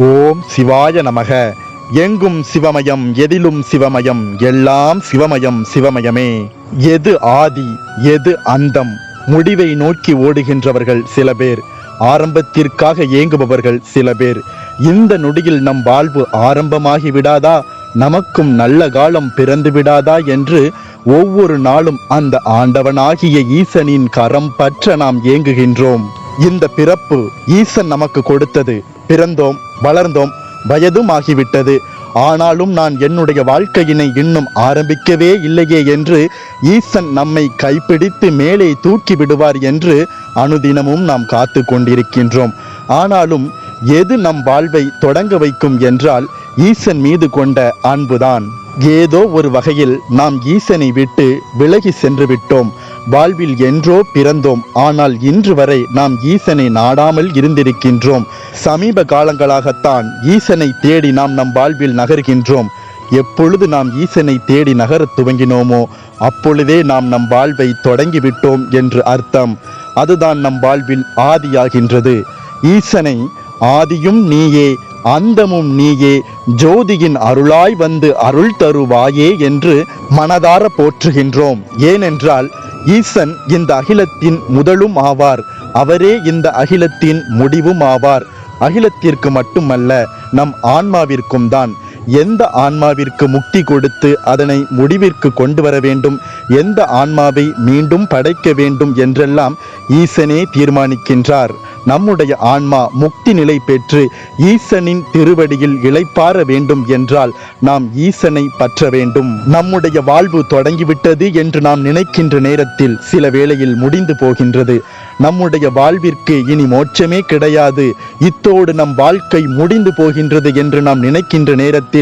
ஓம் சிவாய நமக. எங்கும் சிவமயம், எதிலும் சிவமயம், எல்லாம் சிவமயம் சிவமயமே. எது ஆதி, எது அந்தம்? முடிவை நோக்கி ஓடுகின்றவர்கள் சில பேர், ஆரம்பத்திற்காக ஏங்குபவர்கள் சில பேர். இந்த நொடியில் நம் வாழ்வு ஆரம்பமாகி விடாதா, நமக்கும் நல்ல காலம் பிறந்து விடாதா என்று ஒவ்வொரு நாளும் அந்த ஆண்டவனாகிய ஈசனின் கரம் பற்ற நாம் ஏங்குகின்றோம். இந்த பிறப்பு ஈசன் நமக்கு கொடுத்தது. பிறந்தோம், வளர்ந்தோம், வயதும் ஆகிவிட்டது. ஆனாலும் நான் என்னுடைய வாழ்க்கையினை இன்னும் ஆரம்பிக்கவே இல்லையே என்று ஈசன் நம்மை கைப்பிடித்து மேலே தூக்கி விடுவார் என்று அனுதினமும் நாம் காத்து கொண்டிருக்கின்றோம். ஆனாலும் எது நம் வாழ்வை தொடங்க வைக்கும் என்றால் ஈசன் மீது கொண்ட அன்புதான். ஏதோ ஒரு வகையில் நாம் ஈசனை விட்டு விலகி சென்று விட்டோம். வாழ்வில் என்றோ பிறந்தோம், ஆனால் இன்று வரை நாம் ஈசனை நாடாமல் இருந்திருக்கின்றோம். சமீப காலங்களாகத்தான் ஈசனை தேடி நாம் நம் வாழ்வில் நகர்கின்றோம். எப்பொழுது நாம் ஈசனை தேடி நகரத் துவங்கினோமோ அப்பொழுதே நாம் நம் வாழ்வை தொடங்கிவிட்டோம் என்று அர்த்தம். அதுதான் நம் வாழ்வில் ஆதியாகின்றது. ஈசனை ஆதியும் நீயே, அந்தமும் நீயே, ஜோதியின் அருளாய் வந்து அருள் தருவாயே என்று மனதார போற்றுகின்றோம். ஏனென்றால் ஈசன் இந்த அகிலத்தின் முதலும் ஆவார். அவரே இந்த அகிலத்தின் முடிவும் ஆவார். அகிலத்திற்கு மட்டுமல்ல, நம் ஆன்மாவிற்கும் தான். எந்த ஆன்மாவிற்கு முக்தி கொடுத்து அதனை முடிவிற்கு கொண்டு வர வேண்டும், எந்த ஆன்மாவை மீண்டும் படைக்க வேண்டும் என்றெல்லாம் ஈசனே தீர்மானிக்கின்றார். நம்முடைய ஆன்மா முக்தி நிலை பெற்று ஈசனின் திருவடியில் இளைப்பாற வேண்டும் என்றால் நாம் ஈசனை பற்ற வேண்டும். நம்முடைய வாழ்வு தொடங்கிவிட்டது என்று நாம் நினைக்கின்ற நேரத்தில் சில வேளையில் முடிந்து போகின்றது. நம்முடைய வாழ்விற்கு இனி மோட்சமே கிடையாது, இத்தோடு நம் வாழ்க்கை முடிந்து போகின்றது என்று நாம் நினைக்கின்ற நேரத்தில்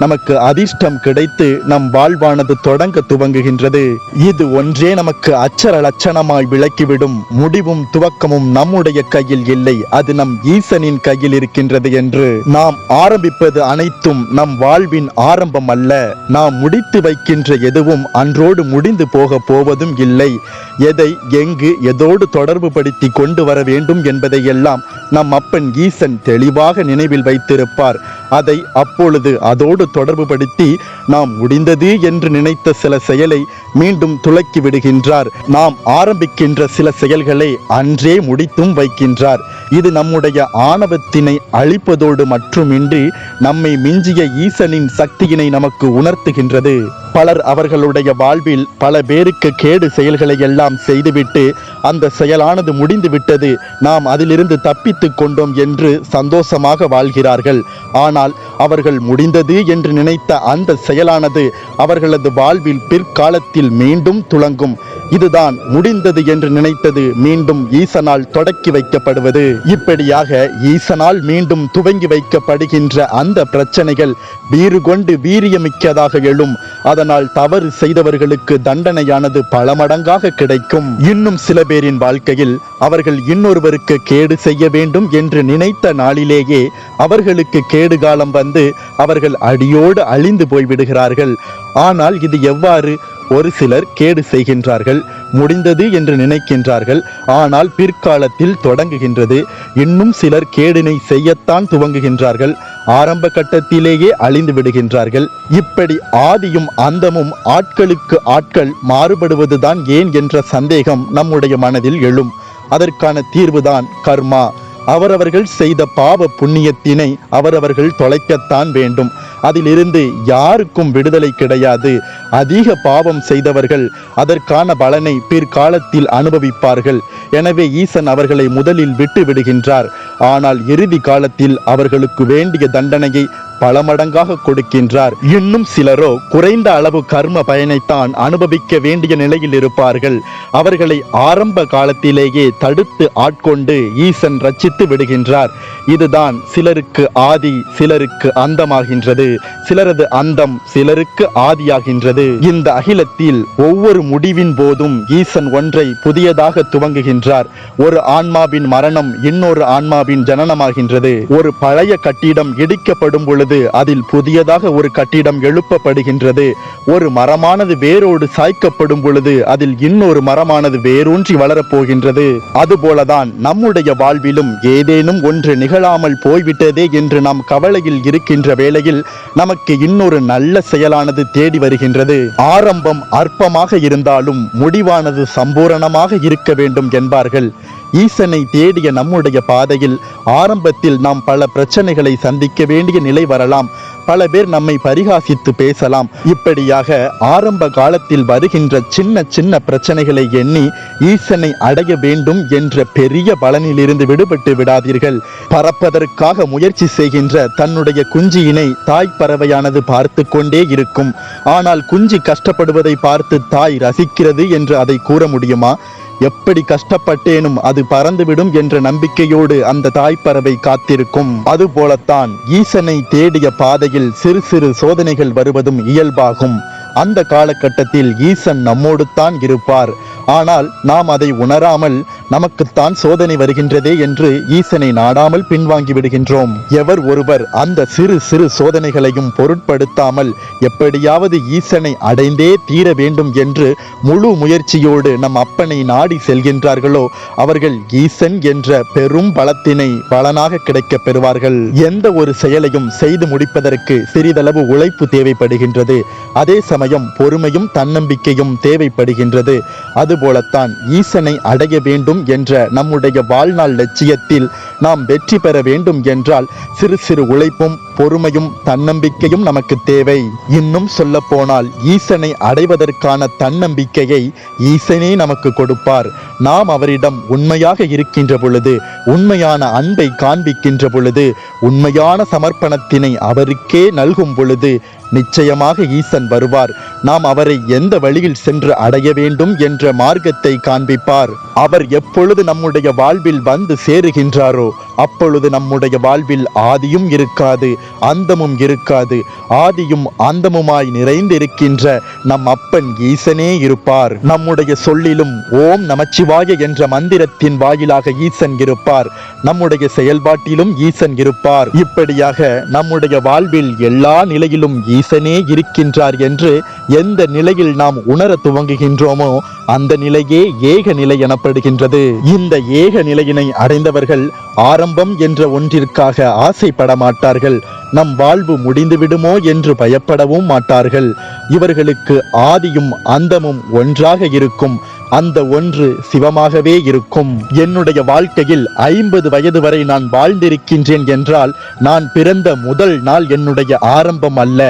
நமக்கு அதிர்ஷ்டம் கிடைத்து நம் வாழ்வானது தொடங்க துவங்குகின்றது. இது ஒன்றே நமக்கு அச்சர லட்சணமாய் விளக்கிவிடும். முடிவும் துவக்கமும் நம்முடைய கையில் இல்லை, அது நம் ஈசனின் கையில் இருக்கின்றது என்று. நாம் ஆரம்பிப்பது அனைத்தும் நம் வாழ்வின் ஆரம்பம் அல்ல. நாம் முடித்து வைக்கின்ற எதுவும் அன்றோடு முடிந்து போக போவதும் இல்லை. எதை எங்கு எதோடு தொடர்பு படுத்தி கொண்டு வர வேண்டும் என்பதை எல்லாம் நம் அப்பன் ஈசன் தெளிவாக நினைவில் வைத்திருப்பார். அதை அப்பொழுது அதோடு தொடர்பு படுத்தி நாம் முடிந்தது என்று நினைத்த சில செயலை மீண்டும் துலக்கி விடுகின்றார். நாம் ஆரம்பிக்கின்ற சில செயல்களை அன்றே முடித்தும் வைக்கின்றார். இது நம்முடைய ஆணவத்தினை அழிப்பதோடு மட்டுமின்றி நம்மை மிஞ்சிய ஈசனின் சக்தியினை நமக்கு உணர்த்துகின்றது. பலர் அவர்களுடைய வாழ்வில் பல பேருக்கு கேடு செயல்களை எல்லாம் செய்துவிட்டு அந்த செயலானது முடிந்து விட்டது, நாம் அதிலிருந்து தப்பித்து கொண்டோம் என்று சந்தோஷமாக வாழ்கிறார்கள். ஆனால் அவர்கள் முடிந்தது என்று நினைத்த அந்த செயலானது அவர்களது வாழ்வில் பிற்காலத்தில் மீண்டும் துளங்கும். இதுதான் முடிந்தது என்று நினைத்தது மீண்டும் ஈசனால் தொடக்கி வைக்கப்படுவது. இப்படியாக ஈசனால் மீண்டும் துவங்கி வைக்கப்படுகின்ற அந்த பிரச்சனைகள் வீறு கொண்டு வீரியமிக்கதாக எழும். அதனால் தவறு செய்தவர்களுக்கு தண்டனையானது பல மடங்காக கிடைக்கும். இன்னும் சில பேரின் வாழ்க்கையில் அவர்கள் இன்னொருவருக்கு கேடு செய்ய வேண்டும் என்று நினைத்த நாளிலேயே அவர்களுக்கு கேடு காலம் வந்து அவர்கள் அடியோடு அழிந்து போய்விடுகிறார்கள். ஆனால் இது எவ்வாறு? ஒரு சிலர் கேடு செய்கின்றார்கள், முடிந்தது என்று நினைக்கின்றார்கள், ஆனால் பிற்காலத்தில் தொடங்குகின்றது. இன்னும் சிலர் கேடினை செய்யத்தான் துவங்குகின்றார்கள், ஆரம்ப கட்டத்திலேயே அழிந்து விடுகின்றார்கள். இப்படி ஆதியும் அந்தமும் ஆட்களுக்கு ஆட்கள் மாறுபடுவதுதான் ஏன் என்ற சந்தேகம் நம்முடைய மனதில் எழும். அதற்கான தீர்வுதான் கர்மா. அவரவர்கள் செய்த பாவ புண்ணியத்தினை அவரவர்கள் தொலைக்கத்தான் வேண்டும். அதிலிருந்து யாருக்கும் விடுதலை கிடையாது. அதிக பாவம் செய்தவர்கள் அதற்கான பலனை பிற்காலத்தில் அனுபவிப்பார்கள். எனவே ஈசன் அவர்களை முதலில் விட்டு விடுகின்றார். ஆனால் இறுதி காலத்தில் அவர்களுக்கு வேண்டிய தண்டனையை பல மடங்காக கொடுக்கின்றார். இன்னும் சிலரோ குறைந்த அளவு கர்ம பயனைத்தான் அனுபவிக்க வேண்டிய நிலையில் இருப்பார்கள். அவர்களை ஆரம்ப காலத்திலேயே தடுத்து ஆட்கொண்டு ஈசன் ரட்சித்து விடுகின்றார். இதுதான் சிலருக்கு ஆதி, சிலருக்கு அந்தமாகின்றது. சிலரது அந்தம் சிலருக்கு ஆதியாகின்றது. இந்த அகிலத்தில் ஒவ்வொரு முடிவின் போதும் ஈசன் ஒன்றை புதியதாக துவங்குகின்றார். ஒரு ஆன்மாவின் மரணம் இன்னொரு ஆன்மாவின் ஜனனமாகின்றது. ஒரு பழைய கட்டிடம் இடிக்கப்படும் பொழுது பொழுது அதில் புதியதாக ஒரு கட்டிடம் எழுப்பப்படுகின்றது. ஒரு மரமானது வேரோடு சாய்க்கப்படும் பொழுது அதில் இன்னொரு மரமானது வேரூன்றி வளரப்போகின்றது. அதுபோலதான் நம்முடைய வாழ்விலும் ஏதேனும் ஒன்று நிகழாமல் போய்விட்டதே என்று நாம் கவலையில் இருக்கின்ற வேளையில் நமக்கு இன்னொரு நல்ல செயலானது தேடி வருகின்றது. ஆரம்பம் அற்பமாக இருந்தாலும் முடிவானது சம்பூரணமாக இருக்க வேண்டும் என்பார்கள். ஈசனை தேடிய நம்முடைய பாதையில் ஆரம்பத்தில் நாம் பல பிரச்சனைகளை சந்திக்க வேண்டிய நிலை வரலாம். பல பேர் நம்மை பரிகாசித்து பேசலாம். இப்படியாக ஆரம்ப காலத்தில் வருகின்ற சின்ன சின்ன பிரச்சனைகளை எண்ணி ஈசனை அடைய வேண்டும் என்ற பெரிய பலனிலிருந்து விடுபட்டு விடாதீர்கள். பறப்பதற்காக முயற்சி செய்கின்ற தன்னுடைய குஞ்சியினை தாய் பறவையானது பார்த்து கொண்டே இருக்கும். ஆனால் குஞ்சு கஷ்டப்படுவதை பார்த்து தாய் ரசிக்கிறது என்று அதை கூற முடியுமா? எப்படி கஷ்டப்பட்டேனும் அது பறந்துவிடும் என்ற நம்பிக்கையோடு அந்த தாய்ப்பறவை காத்திருக்கும். அதுபோலத்தான் ஈசனை தேடிய பாதையில் சிறு சிறு சோதனைகள் வருவதும் இயல்பாகும். அந்த காலகட்டத்தில் ஈசன் நம்மோடு தான் இருப்பார். ஆனால் நாம் அதை உணராமல் நமக்குத்தான் சோதனை வருகின்றதே என்று ஈசனை நாடாமல் பின்வாங்கி விடுகின்றோம். எவர் ஒருவர் அந்த சிறு சிறு சோதனைகளையும் பொருட்படுத்தாமல் எப்படியாவது ஈசனை அடைந்தே தீர வேண்டும் என்று முழு முயற்சியோடு நம் அப்பனை நாடி செல்கின்றார்களோ அவர்கள் ஈசன் என்ற பெரும் பலத்தினை பலனாக கிடைக்கப் பெறுவார்கள். எந்த ஒரு செயலையும் செய்து முடிப்பதற்கு சிறிதளவு உழைப்பு தேவைப்படுகின்றது. அதே சமயம் பொறுமையும் தன்னம்பிக்கையும் தேவைப்படுகின்றது. அதுபோலத்தான் ஈசனை அடைய வேண்டும் என்ற நம்முடைய வாழ்நாள் லட்சியத்தில் நாம் வெற்றி பெற வேண்டும் என்றால் சிறு சிறு உழைப்பும் பொறுமையும் தன்னம்பிக்கையும் நமக்கு தேவை. இன்னும் சொல்ல போனால் ஈசனை அடைவதற்கான தன்னம்பிக்கையை ஈசனே நமக்கு கொடுப்பார். நாம் அவரிடம் உண்மையாக இருக்கின்ற பொழுது, உண்மையான அன்பை காண்பிக்கின்ற பொழுது, உண்மையான சமர்ப்பணத்தினை அவருக்கே நல்கும் பொழுது நிச்சயமாக ஈசன் வருவார். நாம் அவரை எந்த வழியில் சென்று அடைய வேண்டும் என்ற மார்க்கத்தை காண்பிப்பார். அவர் எப்பொழுது நம்முடைய வாழ்வில் வந்து சேருகின்றாரோ அப்பொழுது நம்முடைய வாழ்வில் ஆதியும் இருக்காது, அந்தமும் இருக்காது. ஆதியும் அந்தமுமாய் நிறைந்திருக்கின்ற நம் அப்பன் ஈசனே இருப்பார். நம்முடைய சொல்லிலும் ஓம் நமச்சிவாய என்ற மந்திரத்தின் வாயிலாக ஈசன் இருப்பார். நம்முடைய செயல்பாட்டிலும் ஈசன் இருப்பார். இப்படியாக நம்முடைய வாழ்வில் எல்லா நிலையிலும் ஈசனே இருக்கின்றார் என்று எந்த நிலையில் நாம் உணர துவங்குகின்றோமோ அந்த நிலையே ஏக நிலை எனப்படுகின்றது. இந்த ஏக நிலையினை அடைந்தவர்கள் ஆரம்பம் என்ற ஒன்றிற்காக ஆசைப்பட மாட்டார்கள். நம் வாழ்வு முடிந்து விடுமோ என்று பயப்படவும் மாட்டார்கள். இவர்களுக்கு ஆதியும் அந்தமும் ஒன்றாக இருக்கும். அந்த ஒன்று சிவமாகவே இருக்கும். என்னுடைய வாழ்க்கையில் 50 வயது வரை நான் வாழ்ந்திருக்கின்றேன் என்றால் நான் பிறந்த முதல் நாள் என்னுடைய ஆரம்பம் அல்ல.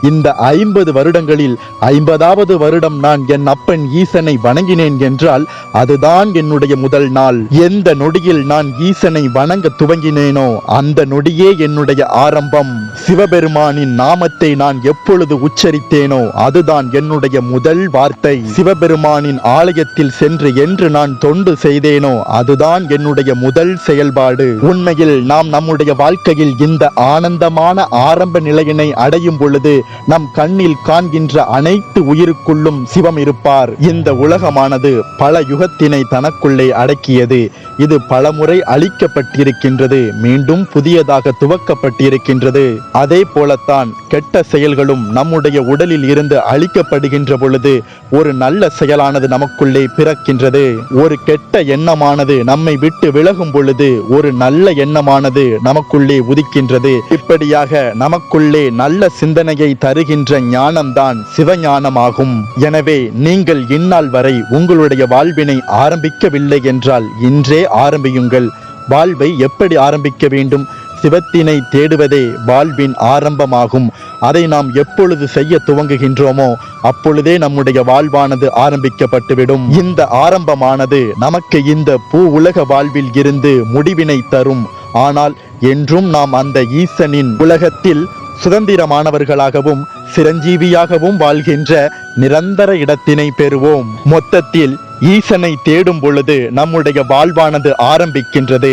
இந்த 50 வருடங்களில் 50வது வருடம் நான் என் அப்பன் ஈசனை வணங்கினேன் என்றால் அதுதான் என்னுடைய முதல் நாள். எந்த நொடியில் நான் ஈசனை வணங்க துவங்கினேனோ அந்த நொடியே என்னுடைய ஆரம்பம். சிவபெருமானின் நாமத்தை நான் எப்பொழுது உச்சரித்தேனோ அதுதான் என்னுடைய முதல் வார்த்தை. சிவபெருமானின் ஆலயத்தில் சென்று என்று நான் தொண்டு செய்தேனோ அதுதான் என்னுடைய முதல் செயல்பாடு. உண்மையில் நாம் நம்முடைய வாழ்க்கையில் இந்த ஆனந்தமான ஆரம்ப நிலையினை அடையும் பொழுது நம் கண்ணில் காண்கின்ற அனைத்து உயிருக்குள்ளும் சிவம் இருப்பார். இந்த உலகமானது பல யுகத்தினை தனக்குள்ளே அடக்கியது. இது பலமுறை அழிக்கப்பட்டிருக்கின்றது, மீண்டும் புதியதாக துவக்கப்பட்டிருக்கின்றது. அதே போலத்தான் கெட்ட செயல்களும் நம்முடைய உடலில் இருந்து அழிக்கப்படுகின்ற பொழுது ஒரு நல்ல செயலானது நமக்குள்ளே பிறக்கின்றது. ஒரு கெட்ட எண்ணமானது நம்மை விட்டு விலகும் பொழுது ஒரு நல்ல எண்ணமானது நமக்குள்ளே உதிக்கின்றது. இப்படியாக நமக்குள்ளே நல்ல சிந்தனையை தருகின்ற ஞானம்தான் சிவஞானமாகும். எனவே நீங்கள் இந்நாள் வரை உங்களுடைய வாழ்வினை ஆரம்பிக்கவில்லை என்றால் இன்றே ஆரம்பியுங்கள். வாழ்வை எப்படி ஆரம்பிக்க வேண்டும்? சிவத்தினை தேடுவதே வாழ்வின் ஆரம்பமாகும். அதை நாம் எப்பொழுது செய்ய துவங்குகின்றோமோ அப்பொழுதே நம்முடைய வாழ்வானது ஆரம்பிக்கப்பட்டுவிடும். இந்த ஆரம்பமானது நமக்கு இந்த பூ உலக வாழ்வில் இருந்து முடிவினை தரும். ஆனால் என்றும் நாம் அந்த ஈசனின் உலகத்தில் சுதந்திரமானவர்களாகவும் சிரஞ்சீவியாகவும் வாழ்கின்ற நிரந்தர இடத்தினை பெறுவோம். மொத்தத்தில் ஈசனை தேடும் பொழுது நம்முடைய வாழ்வானது ஆரம்பிக்கின்றது.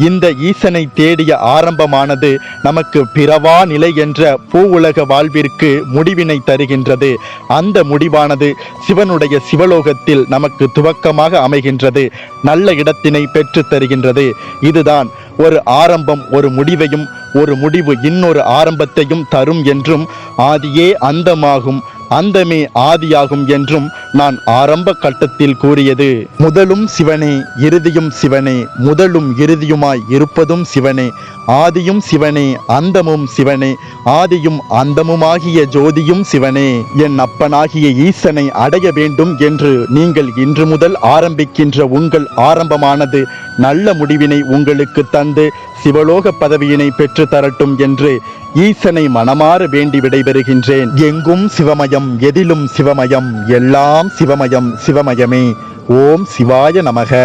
இந்த ஈசனை தேடிய ஆரம்பமானது நமக்கு பிறவா நிலை என்ற பூ உலக வாழ்விற்கு முடிவினை தருகின்றது. அந்த முடிவானது சிவனுடைய சிவலோகத்தில் நமக்கு துவக்கமாக அமைகின்றது, நல்ல இடத்தினை பெற்று தருகின்றது. இதுதான் ஒரு ஆரம்பம் ஒரு முடிவையும் ஒரு முடிவு இன்னொரு ஆரம்பத்தையும் தரும் என்றும் ஆதியே அந்தமாகும் அந்தமே ஆதியாகும் என்றும் நான் ஆரம்ப கட்டத்தில் கூறியது. முதலும் சிவனே, இறுதியும் சிவனே, முதலும் இறுதியுமாய் இருப்பதும் சிவனே, ஆதியும் சிவனே, அந்தமும் சிவனே, ஆதியும் அந்தமுமாகிய ஜோதியும் சிவனே. என் அப்பனாகிய ஈசனை அடைய வேண்டும் என்று நீங்கள் இன்று முதல் ஆரம்பிக்கின்ற உங்கள் ஆரம்பமானது நல்ல முடிவினை உங்களுக்கு தந்து சிவலோக பதவியினை பெற்று தரட்டும் என்று ஈசனை மனமாற வேண்டி விடைபெறுகின்றேன். எங்கும் சிவமயம், எதிலும் சிவமயம், எல்லாம் சிவமயம், சிவமயமே. ஓம் சிவாய நமக.